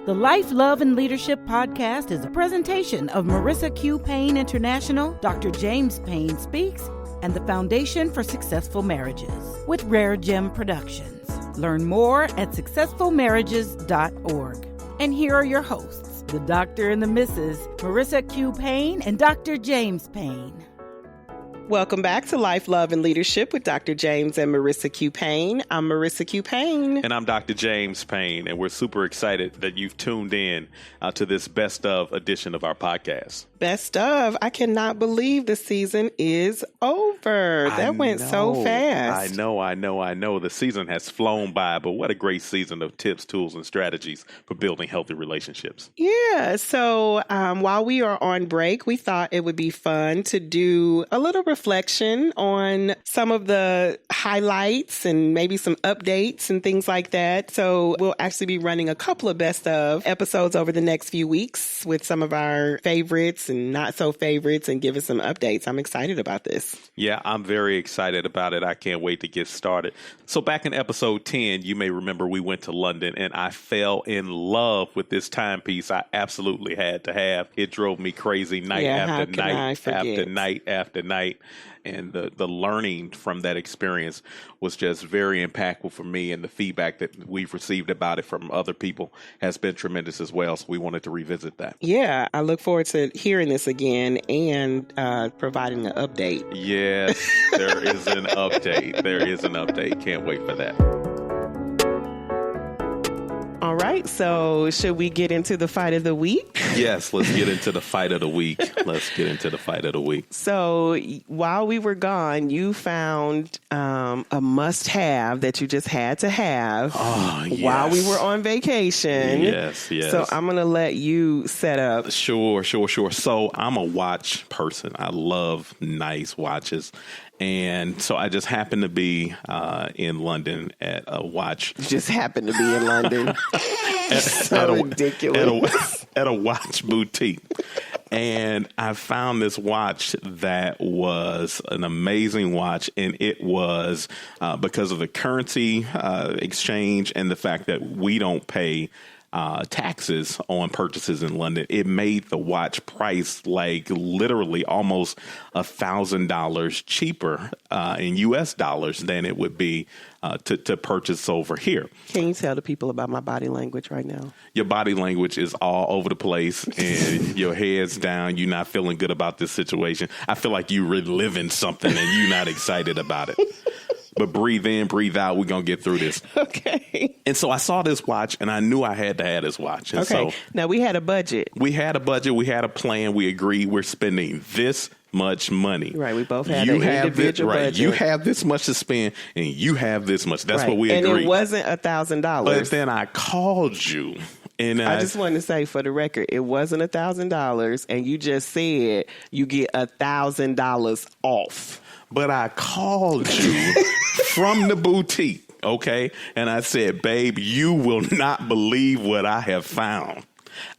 The Life, Love, and Leadership podcast is a presentation of Marissa Q. Payne International, Dr. James Payne Speaks, and the Foundation for Successful Marriages with Rare Gem Productions. Learn more at successfulmarriages.org. And here are your hosts, the Dr. and the Mrs. Marissa Q. Payne and Dr. James Payne. Welcome back to Life, Love, and Leadership with Dr. James and Marissa Q. Payne. I'm Marissa Q. Payne. And I'm Dr. James Payne, and we're super excited that you've tuned in to this Best Of edition of our podcast. Best of. I cannot believe the season is over. That went so fast. I know. The season has flown by, but what a great season of tips, tools, and strategies for building healthy relationships. Yeah. So while we are on break, we thought it would be fun to do a little reflection on some of the highlights and maybe some updates and things like that. So we'll actually be running a couple of Best Of episodes over the next few weeks with some of our favorites and not so favorites and give us some updates. I'm excited about this. Yeah, I'm very excited about it. I can't wait to get started. So back in episode 10, you may remember we went to London and I fell in love with this timepiece I absolutely had to have. It drove me crazy night after night. And the learning from that experience was just very impactful for me. And the feedback that we've received about it from other people has been tremendous as well. So we wanted to revisit that. Yeah, I look forward to hearing this again and providing an update. Yes, there is an update. Can't wait for that. All right, so should we get into the fight of the week? Yes, let's get into the fight of the week. So while we were gone, you found a must-have that you just had to have while we were on vacation. Yes. So I'm going to let you set up. Sure. So I'm a watch person. I love nice watches. And so I just happened to be in London at a watch. You just happened to be in London. Ridiculous. At a watch boutique. And I found this watch that was an amazing watch. And it was because of the currency exchange and the fact that we don't pay taxes on purchases in London. It made the watch price like literally almost $1,000 cheaper in US dollars than it would be to purchase over here. Can you tell the people about my body language right now? Your body language is all over the place and your head's down. You're not feeling good about this situation. I feel like you're reliving something and you're not excited about it. But breathe in, breathe out. We're going to get through this. Okay. And so I saw this watch and I knew I had to have this watch. And okay. So now we had a budget. We had a plan. We agreed we're spending this much money. Right. We both had an individual budget. You have this much to spend and you have this much. That's what we agreed. And it wasn't $1,000. But then I called you. And I just wanted to say for the record, it wasn't $1,000 and you just said you get $1,000 off. But I called you from the boutique, okay? And I said, babe, you will not believe what I have found.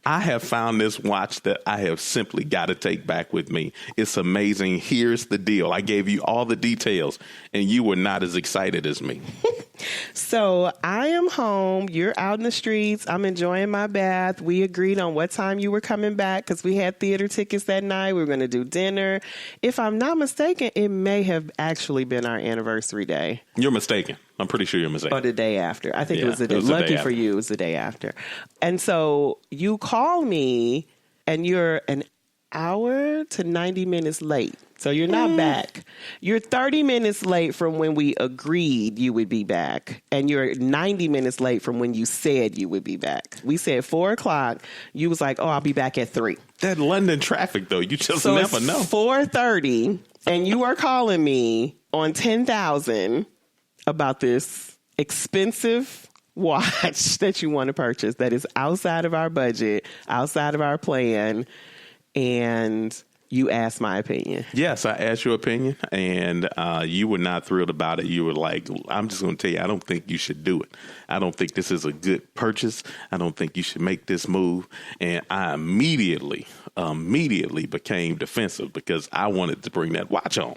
I have found this watch that I have simply got to take back with me. It's amazing. Here's the deal. I gave you all the details, and you were not as excited as me. So I am home. You're out in the streets. I'm enjoying my bath. We agreed on what time you were coming back because we had theater tickets that night. We were going to do dinner. If I'm not mistaken, it may have actually been our anniversary day. You're mistaken. I'm pretty sure you're mistaken. Or the day after. I think it was the day. Lucky for you, it was the day after. And so you call me and you're an hour to 90 minutes late. So you're not back. You're 30 minutes late from when we agreed you would be back. And you're 90 minutes late from when you said you would be back. We said 4 o'clock. You was like, I'll be back at 3. That London traffic, though, you just never know. 4:30 and you are calling me on 10,000 about this expensive watch that you want to purchase that is outside of our budget, outside of our plan, and you asked my opinion. Yes, I asked your opinion, and you were not thrilled about it. You were like, I'm just going to tell you, I don't think you should do it. I don't think this is a good purchase. I don't think you should make this move. And I immediately became defensive because I wanted to bring that watch home.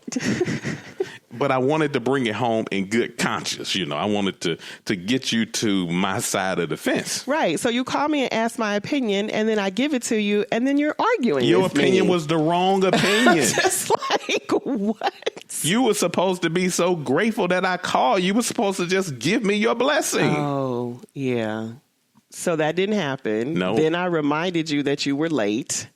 but I wanted to bring it home in good conscience. You know, I wanted to get you to my side of the fence. Right. So you call me and ask my opinion, and then I give it to you, and then you're arguing Your with opinion me. was the wrong opinion. Just like, what? You were supposed to be so grateful that I called. You were supposed to just give me your blessing. Oh, yeah. So that didn't happen. No. Then I reminded you that you were late,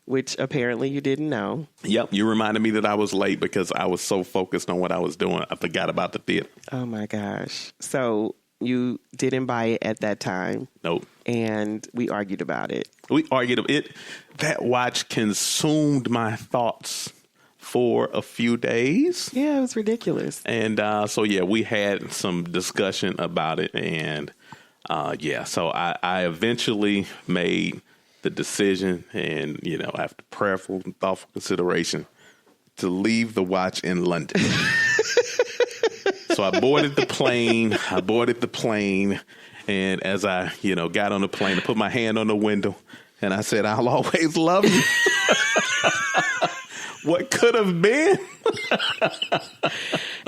which apparently you didn't know. Yep. You reminded me that I was late because I was so focused on what I was doing. I forgot about the theater. Oh, my gosh. So you didn't buy it at that time. Nope. And we argued about it. We argued it. That watch consumed my thoughts for a few days. Yeah, it was ridiculous. And so, yeah, we had some discussion about it. And, so I eventually made the decision and, you know, after prayerful and thoughtful consideration, to leave the watch in London. So I boarded the plane. And as I, you know, got on the plane, I put my hand on the window and I said, I'll always love you. What could have been?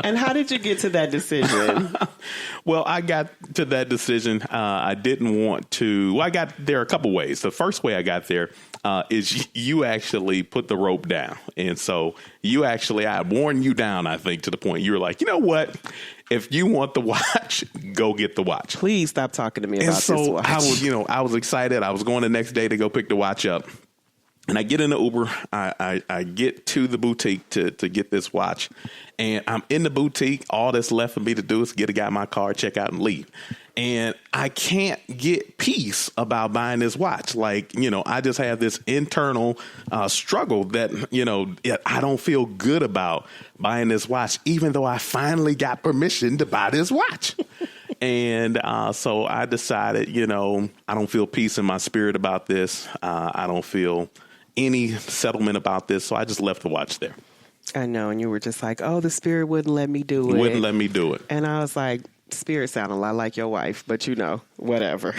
And how did you get to that decision? Well, I got to that decision. I didn't want to. Well, I got there a couple ways. The first way I got there is you actually put the rope down. And so I worn you down, I think, to the point you were like, you know what? If you want the watch, go get the watch. Please stop talking to me about this watch. I was excited. I was going the next day to go pick the watch up. And I get in the Uber, I get to the boutique to get this watch, and I'm in the boutique. All that's left for me to do is get a guy in my car, check out, and leave. And I can't get peace about buying this watch. Like, you know, I just have this internal struggle that, you know, I don't feel good about buying this watch, even though I finally got permission to buy this watch. And so I decided, you know, I don't feel peace in my spirit about this. I don't feel any settlement about this. So I just left the watch there. I know. And you were just like, oh, the spirit wouldn't let me do it. Wouldn't let me do it. And I was like, spirit sounded a lot like your wife, but you know, whatever.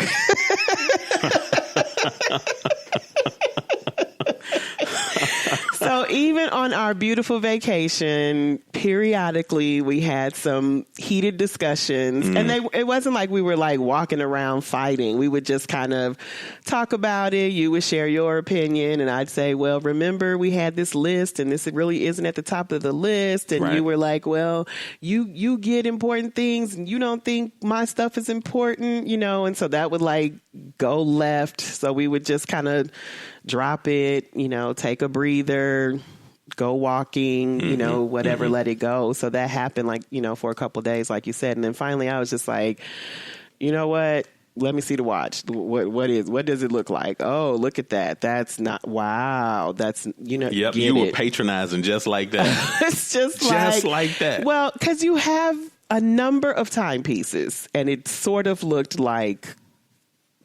So even on our beautiful vacation, periodically we had some heated discussions, and it wasn't like we were like walking around fighting. We would just kind of talk about it. You would share your opinion, and I'd say, well, remember we had this list, and this really isn't at the top of the list. And you were like, well, you get important things, and you don't think my stuff is important, you know. And so that would like go left. So we would just kind of drop it, you know, take a breather, go walking, you know, whatever, let it go. So that happened like, you know, for a couple of days, like you said. And then finally I was just like, you know what? Let me see the watch. What does it look like? Oh, look at that. That's not, wow. That's, you know, yep, you were patronizing just like that. It's just like that. Well, because you have a number of timepieces, and it sort of looked like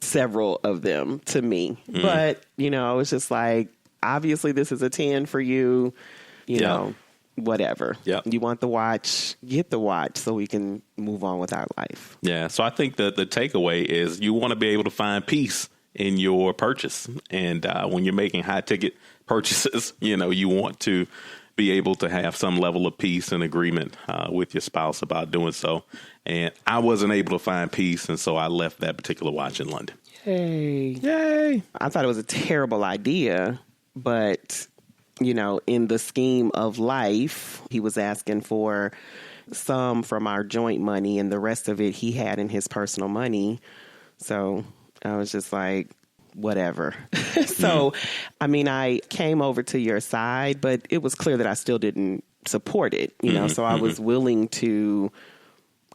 several of them to me. But, you know, I was just like, obviously this is a 10 for you, you know, whatever. You want the watch, get the watch so we can move on with our life. Yeah. So I think the takeaway is you want to be able to find peace in your purchase. And when you're making high ticket purchases, you know, you want to be able to have some level of peace and agreement with your spouse about doing so. And I wasn't able to find peace, and so I left that particular watch in London. Yay. I thought it was a terrible idea, but, you know, in the scheme of life, he was asking for some from our joint money, and the rest of it he had in his personal money. So I was just like, whatever. So, I mean, I came over to your side, but it was clear that I still didn't support it, you know, so I was willing to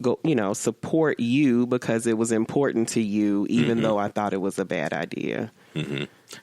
go, you know, support you because it was important to you, even though I thought it was a bad idea.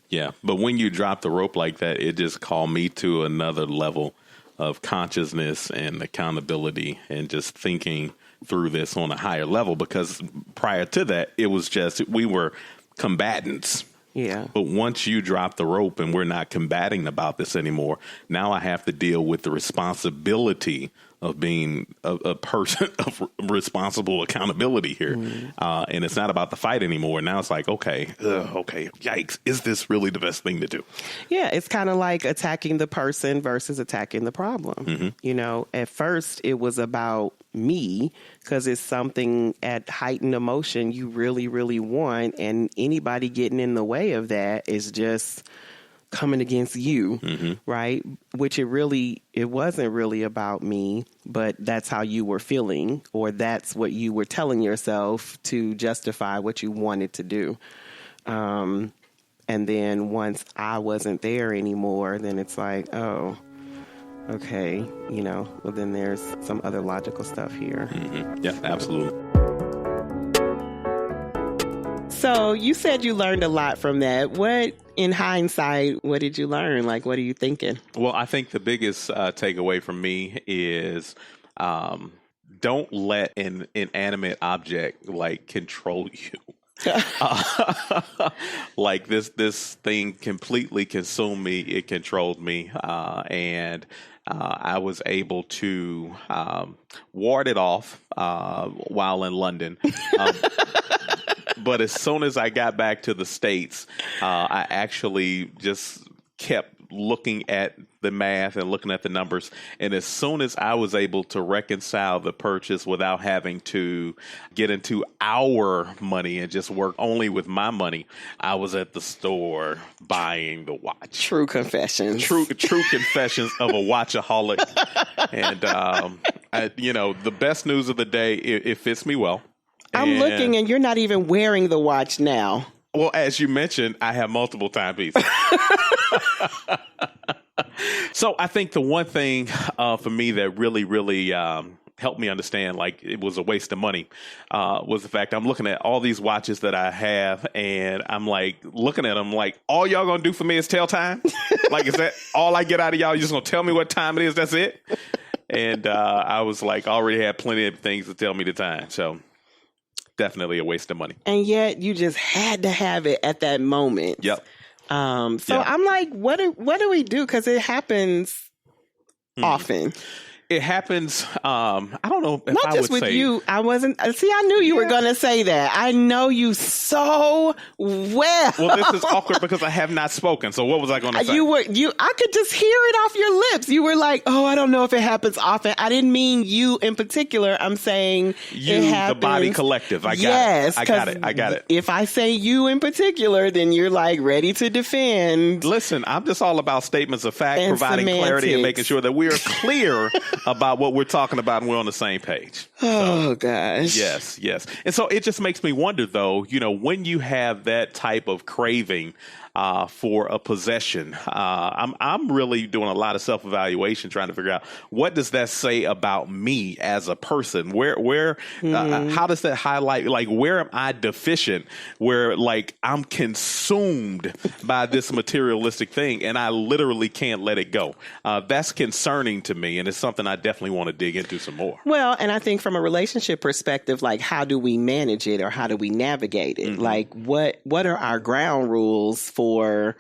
Yeah. But when you drop the rope like that, it just called me to another level of consciousness and accountability and just thinking through this on a higher level, because prior to that, it was just, we were combatants. Yeah. But once you drop the rope and we're not combating about this anymore, now I have to deal with the responsibility of being a person of responsible accountability here. And it's not about the fight anymore. Now it's like, okay, yikes. Is this really the best thing to do? Yeah, it's kind of like attacking the person versus attacking the problem. You know, at first it was about me because it's something at heightened emotion you really, really want. And anybody getting in the way of that is just coming against you, right? Which it wasn't really about me, but that's how you were feeling, or that's what you were telling yourself to justify what you wanted to do. And then once I wasn't there anymore, then it's like, oh, okay, you know, well, then there's some other logical stuff here. Yeah, absolutely. So you said you learned a lot from that. What, in hindsight, what did you learn? Like, what are you thinking? Well, I think the biggest takeaway from me is don't let an inanimate object like control you. Like this thing completely consumed me. It controlled me, and I was able to ward it off while in London. But as soon as I got back to the States, I actually just kept looking at the math and looking at the numbers. And as soon as I was able to reconcile the purchase without having to get into our money and just work only with my money, I was at the store buying the watch. True confessions. True confessions of a watchaholic. And, the best news of the day, it fits me well. I'm looking and you're not even wearing the watch now. Well, as you mentioned, I have multiple timepieces. So I think the one thing for me that really, really helped me understand like it was a waste of money was the fact I'm looking at all these watches that I have and I'm like looking at them like, all y'all gonna do for me is tell time? Like, is that all I get out of y'all? You just gonna tell me what time it is? That's it? And I was like, already had plenty of things to tell me the time. So definitely a waste of money. And yet you just had to have it at that moment. Yep. I'm like, what do we do? Because it happens often. It happens. I don't know if Not I just would with say you. I wasn't. See, I knew you were going to say that. I know you so well. Well, this is awkward because I have not spoken. So what was I going to say? I could just hear it off your lips. You were like, "Oh, I don't know if it happens often." I didn't mean you in particular. I'm saying you, it happens. the body collective. I got yes, it. I got it. If I say you in particular, then you're like ready to defend. Listen, I'm just all about statements of fact, and providing semantics. Clarity and making sure that we are clear about what we're talking about and we're on the same page. Oh, gosh. Yes. And so it just makes me wonder, though, when you have that type of craving for a possession, I'm really doing a lot of self-evaluation, trying to figure out what does that say about me as a person? Where how does that highlight, like, where am I deficient? Where, like, I'm consumed by this materialistic thing and I literally can't let it go. That's concerning to me, and it's something I definitely want to dig into some more. Well, and I think from a relationship perspective, like, how do we manage it or how do we navigate it? Like, what are our ground rules for,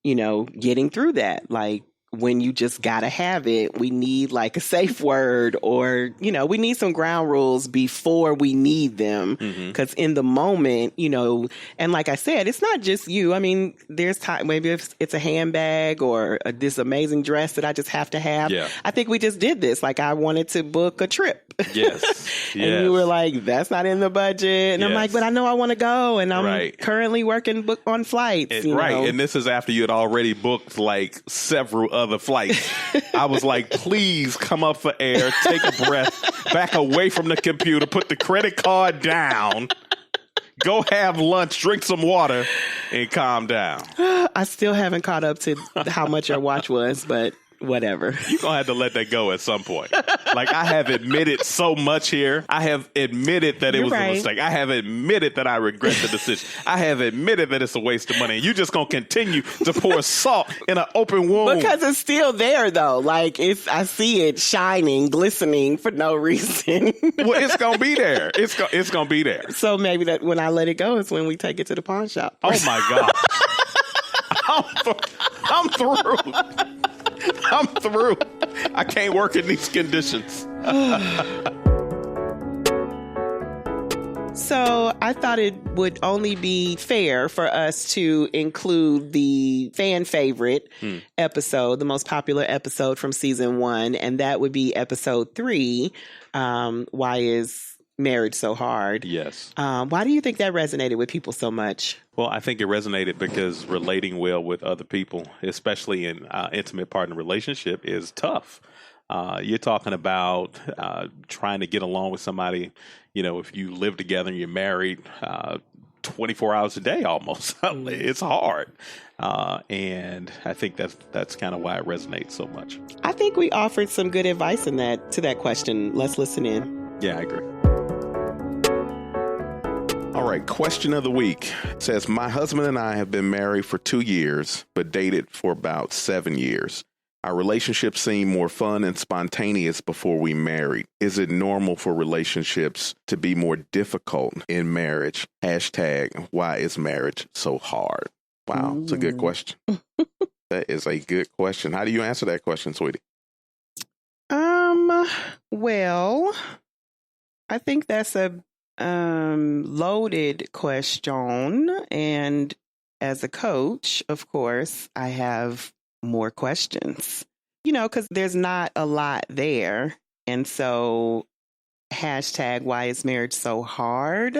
getting through that? Like, when you just gotta have it, we need like a safe word or, we need some ground rules before we need them. Because in the moment, and like I said, it's not just you. I mean, there's time, maybe if it's a handbag or this amazing dress that I just have to have. Yeah. I think we just did this. Like, I wanted to book a trip. Yes. And you were like, that's not in the budget. And I'm like, but I know I want to go. And I'm currently working on flights. And this is after you had already booked like several other flights. I was like, please come up for air, take a breath, back away from the computer, put the credit card down, go have lunch, drink some water, and calm down. I still haven't caught up to how much your watch was, but whatever. You're going to have to let that go at some point. Like, I have admitted so much here. I have admitted that it was a mistake. I have admitted that I regret the decision. I have admitted that it's a waste of money. And you're just going to continue to pour salt in an open wound. Because it's still there, though. Like, I see it shining, glistening for no reason. Well, it's going to be there. It's going to be there. So maybe that when I let it go is when we take it to the pawn shop. Oh, my God. I'm through. I'm through. I can't work in these conditions. So I thought it would only be fair for us to include the fan favorite episode, the most popular episode from season 1, and that would be episode 3, Why Is Marriage So Hard? Yes. Why do you think that resonated with people so much? Well, I think it resonated because relating well with other people, especially in intimate partner relationship, is tough. You're talking about trying to get along with somebody, if you live together and you're married 24 hours a day almost. It's hard. And I think that's kind of why it resonates so much. I think we offered some good advice to that question. Let's listen in. Yeah, I agree. All right, question of the week. It says, my husband and I have been married for 2 years, but dated for about 7 years. Our relationship seemed more fun and spontaneous before we married. Is it normal for relationships to be more difficult in marriage? # why is marriage so hard? Wow, it's a good question. That is a good question. How do you answer that question, sweetie? Well, I think that's a loaded question. And as a coach, of course, I have more questions, because there's not a lot there. And so # why is marriage so hard?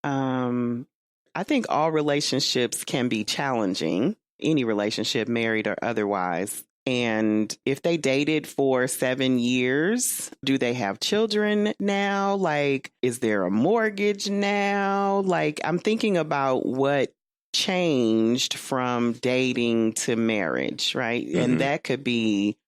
I think all relationships can be challenging, any relationship, married or otherwise. And if they dated for 7 years, do they have children now? Like, is there a mortgage now? Like, I'm thinking about what changed from dating to marriage, right? Mm-hmm. And that could be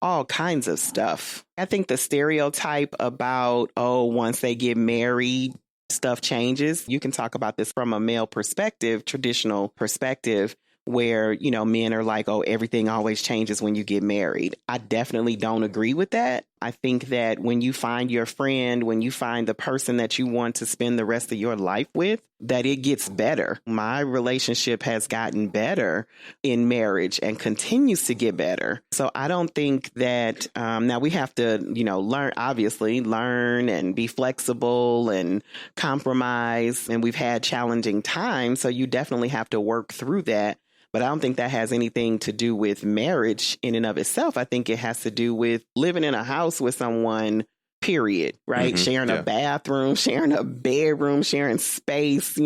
all kinds of stuff. I think the stereotype about, once they get married, stuff changes. You can talk about this from a male perspective, traditional perspective, where, men are like, everything always changes when you get married. I definitely don't agree with that. I think that when you find your friend, when you find the person that you want to spend the rest of your life with, that it gets better. My relationship has gotten better in marriage and continues to get better. So I don't think that now we have to, learn and be flexible and compromise. And we've had challenging times. So you definitely have to work through that. But I don't think that has anything to do with marriage in and of itself. I think it has to do with living in a house with someone, period, right? Mm-hmm. Sharing a bathroom, sharing a bedroom, sharing space,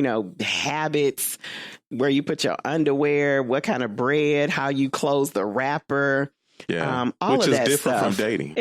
habits, where you put your underwear, what kind of bread, how you close the wrapper. Yeah, all which of is that different stuff. from dating.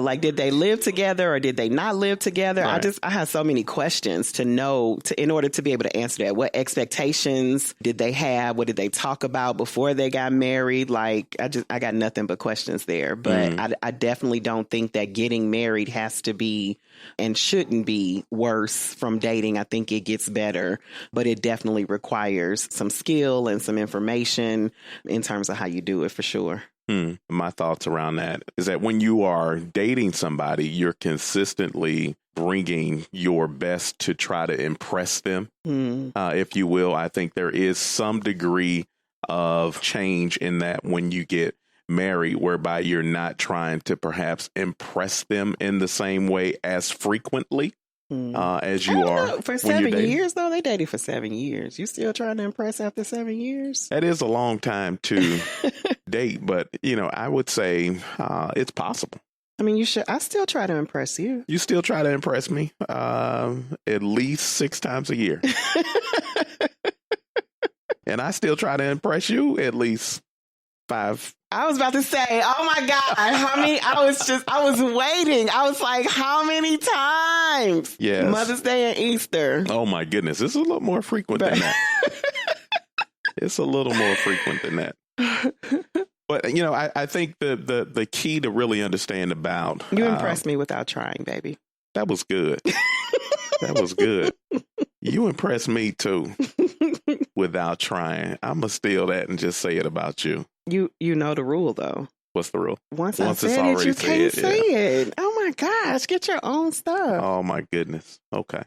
Like, did they live together or did they not live together? Right. I have so many questions to know in order to be able to answer that. What expectations did they have? What did they talk about before they got married? Like, I got nothing but questions there. But I definitely don't think that getting married has to be and shouldn't be worse from dating. I think it gets better, but it definitely requires some skill and some information in terms of how you do it, for sure. My thoughts around that is that when you are dating somebody, you're consistently bringing your best to try to impress them, if you will. I think there is some degree of change in that when you get married, whereby you're not trying to perhaps impress them in the same way as frequently as you are. For 7 years, though, they dated for 7 years. You still trying to impress after 7 years? That is a long time to date, but I would say it's possible. I mean, you should. I still try to impress you. You still try to impress me at least 6 times a year. And I still try to impress you at least 5. I was about to say, oh my God, how many? I was waiting. I was like, how many times? Yes. Mother's Day and Easter. Oh my goodness. It's a little more frequent than that. It's a little more frequent than that. But, I think the key to really understand about... You impressed me without trying, baby. That was good. That was good. You impressed me too without trying. I'm going to steal that and just say it about you. You know the rule, though. What's the rule? Once I said it, you can't say it. Oh, my gosh. Get your own stuff. Oh, my goodness. Okay.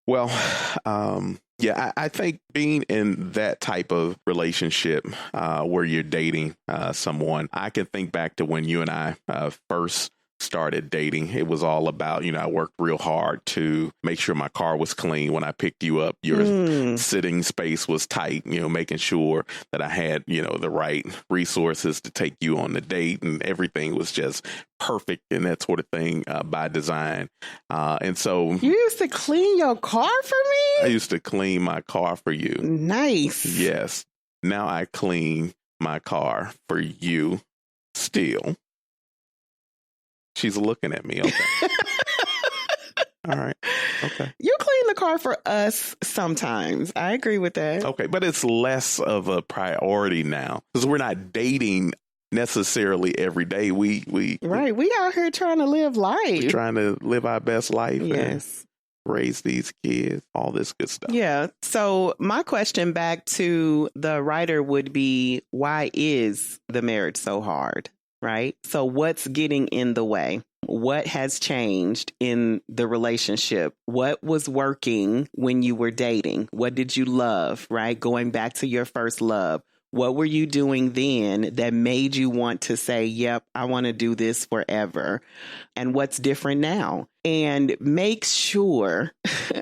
Well, Yeah, I think being in that type of relationship where you're dating someone, I can think back to when you and I first started dating. It was all about, I worked real hard to make sure my car was clean when I picked you up. Your sitting space was tight, making sure that I had, the right resources to take you on the date, and everything was just perfect and that sort of thing by design. And so you used to clean your car for me? I used to clean my car for you. Nice. Yes. Now I clean my car for you still. She's looking at me. Okay. All right. Okay. You clean the car for us sometimes. I agree with that. Okay. But it's less of a priority now because we're not dating necessarily every day. We out here trying to live life. We're trying to live our best life. Yes. And raise these kids, all this good stuff. Yeah. So my question back to the writer would be, why is the marriage so hard? Right? So what's getting in the way? What has changed in the relationship? What was working when you were dating? What did you love? Right? Going back to your first love. What were you doing then that made you want to say, yep, I want to do this forever? And what's different now? And make sure,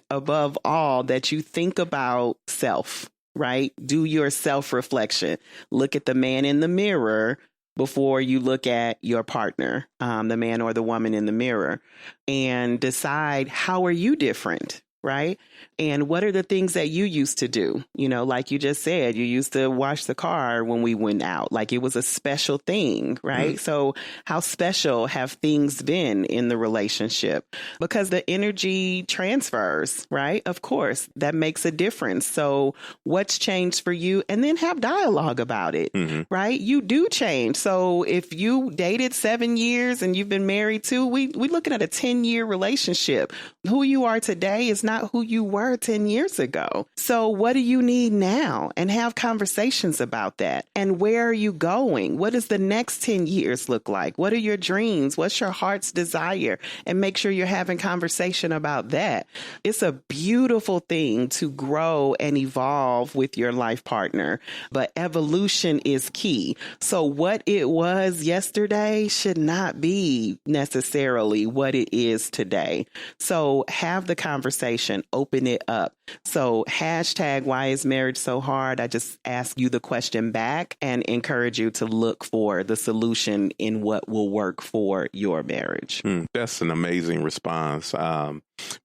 above all, that you think about self, right? Do your self-reflection. Look at the man in the mirror before you look at your partner, the man or the woman in the mirror, and decide, how are you different? Right? And what are the things that you used to do? Like you just said, you used to wash the car when we went out, like it was a special thing, right? Mm-hmm. So how special have things been in the relationship? Because the energy transfers, right? Of course, that makes a difference. So what's changed for you? And then have dialogue about it, right? You do change. So if you dated 7 years and you've been married too, we're looking at a 10-year relationship. Who you are today is not who you were 10 years ago. So what do you need now? And have conversations about that. And where are you going? What does the next 10 years look like? What are your dreams? What's your heart's desire? And make sure you're having conversation about that. It's a beautiful thing to grow and evolve with your life partner, but evolution is key. So what it was yesterday should not be necessarily what it is today. So have the conversation, open it up. So hashtag, why is marriage so hard? I just ask you the question back and encourage you to look for the solution in what will work for your marriage. That's an amazing response.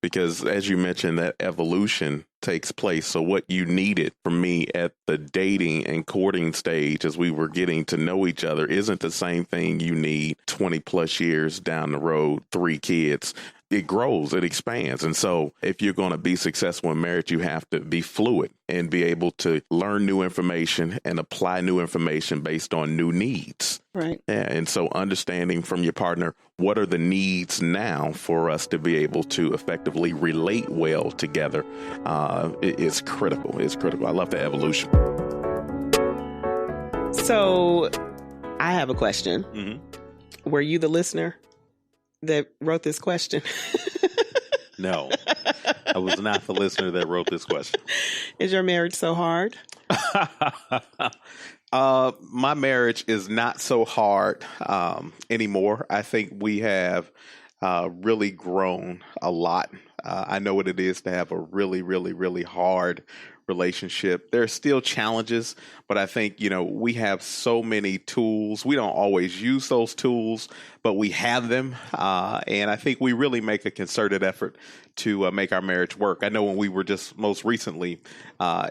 Because as you mentioned, that evolution takes place. So what you needed from me at the dating and courting stage as we were getting to know each other isn't the same thing you need 20 plus years down the road, 3 kids. It grows, it expands. And so if you're going to be successful in marriage, you have to be fluid and be able to learn new information and apply new information based on new needs. Right. Yeah, and so understanding from your partner, what are the needs now for us to be able to effectively relate well together is critical. It's critical. I love the evolution. So I have a question. Were you the listener that wrote this question? No, I was not the listener that wrote this question. Is your marriage so hard? My marriage is not so hard anymore. I think we have really grown a lot. I know what it is to have a really, really, really hard relationship. There are still challenges, but I think, we have so many tools. We don't always use those tools, but we have them. And I think we really make a concerted effort to make our marriage work. I know when we were just most recently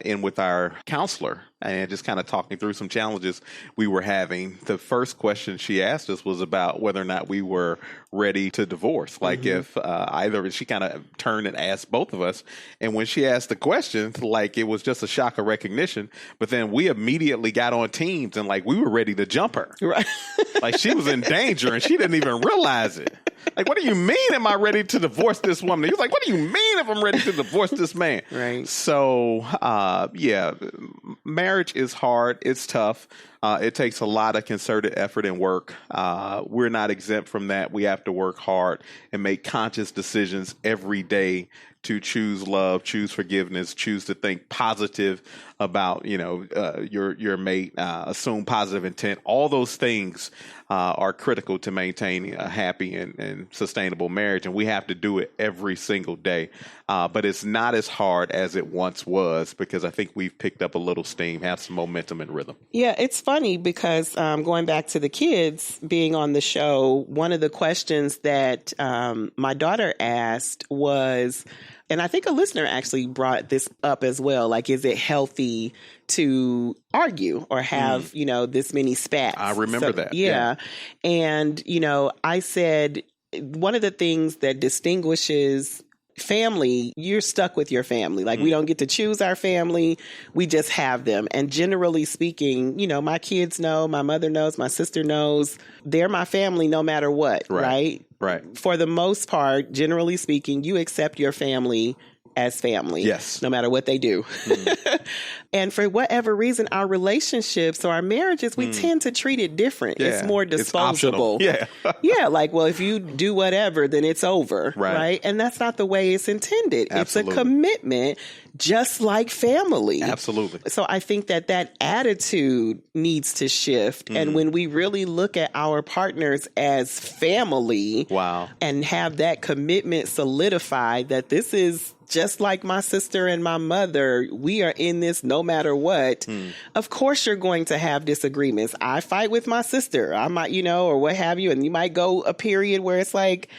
in with our counselor and just kind of talking through some challenges we were having, the first question she asked us was about whether or not we were ready to divorce. Like if either, she kind of turned and asked both of us. And when she asked the question, like it was just a shock of recognition. But then we immediately got on teams and like we were ready to jump her. Right. Like she was in danger and she didn't even realize it. Like, what do you mean am I ready to divorce this woman? He was like, what do you mean if I'm ready to divorce this man? Right. So, marriage is hard. It's tough. It takes a lot of concerted effort and work. We're not exempt from that. We have to work hard and make conscious decisions every day to choose love, choose forgiveness, choose to think positive about, your mate, assume positive intent. All those things are critical to maintaining a happy and sustainable marriage. And we have to do it every single day. But it's not as hard as it once was, because I think we've picked up a little steam, have some momentum and rhythm. Yeah, it's funny because going back to the kids being on the show, one of the questions that my daughter asked was, and I think a listener actually brought this up as well, like, is it healthy to argue or have, this many spats? I remember that. Yeah. And, I said one of the things that distinguishes family, you're stuck with your family. Like, we don't get to choose our family. We just have them. And generally speaking, my kids know, my mother knows, my sister knows, they're my family no matter what, right? Right. For the most part, generally speaking, you accept your family as family. Yes. No matter what they do. And for whatever reason, our relationships or our marriages, we tend to treat it different. Yeah. It's more disposable. It's Yeah. Like, well, if you do whatever, then it's over. Right. And that's not the way it's intended. Absolutely. It's a commitment, just like family. Absolutely. So I think that attitude needs to shift. And when we really look at our partners as family, and have that commitment solidified, that this is just like my sister and my mother, we are in this no matter what. Of course, you're going to have disagreements. I fight with my sister. I might, or what have you. And you might go a period where it's like,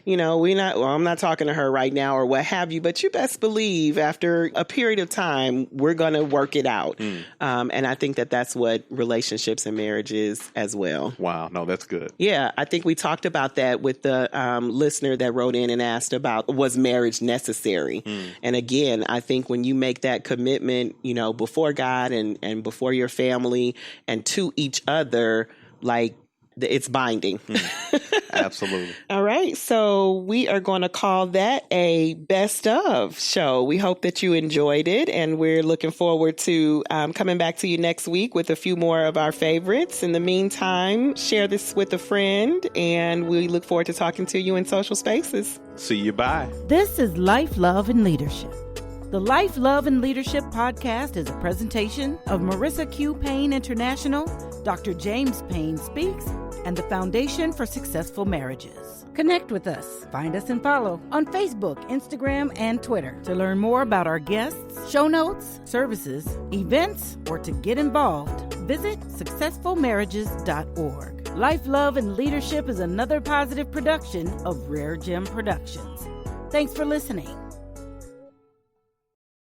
I'm not talking to her right now or what have you, but you best believe after a period of time, we're going to work it out. And I think that that's what relationships and marriage is as well. Wow. No, that's good. Yeah. I think we talked about that with the listener that wrote in and asked about, was marriage necessary? And again, I think when you make that commitment, before God and before your family and to each other, like, it's binding. Absolutely. All right. So we are going to call that a best of show. We hope that you enjoyed it, and we're looking forward to coming back to you next week with a few more of our favorites. In the meantime, share this with a friend, and we look forward to talking to you in social spaces. See you. Bye. This is Life, Love, and Leadership. The Life, Love, and Leadership podcast is a presentation of Marissa Q. Payne International, Dr. James Payne Speaks, and the Foundation for Successful Marriages. Connect with us. Find us and follow on Facebook, Instagram, and Twitter. To learn more about our guests, show notes, services, events, or to get involved, visit successfulmarriages.org. Life, Love, and Leadership is another positive production of Rare Gem Productions. Thanks for listening.